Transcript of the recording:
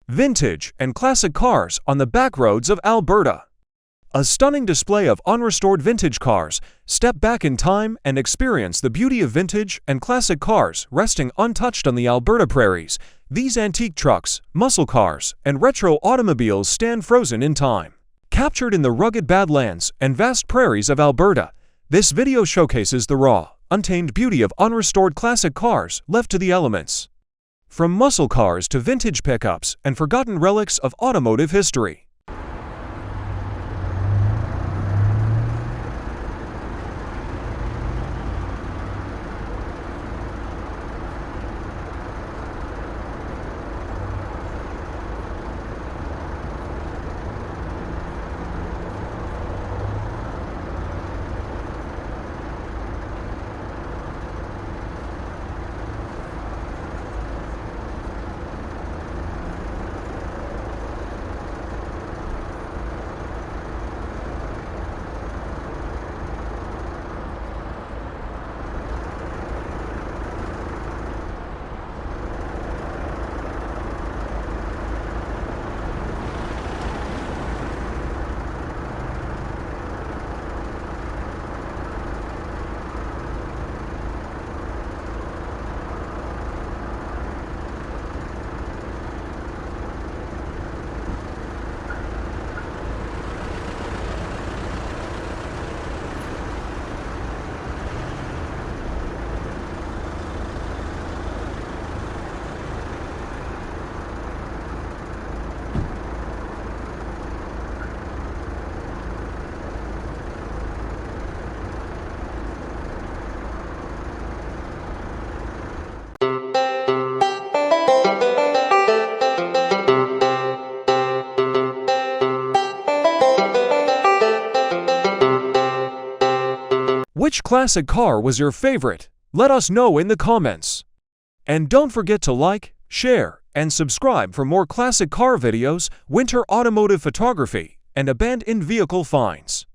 Vintage and classic cars on the back roads of Alberta. A stunning display of unrestored vintage cars. Step back in time and experience the beauty of vintage and classic cars resting untouched on the Alberta prairies. These antique trucks, muscle cars, and retro automobiles stand frozen in time. Captured in the rugged Badlands and vast prairies of Alberta, this video showcases the raw, untamed beauty of unrestored classic cars left to the elements. From muscle cars to vintage pickups and forgotten relics of automotive history. Which classic car was your favorite? Let us know in the comments. And don't forget to like, share, and subscribe for more classic car videos, winter automotive photography, and abandoned vehicle finds.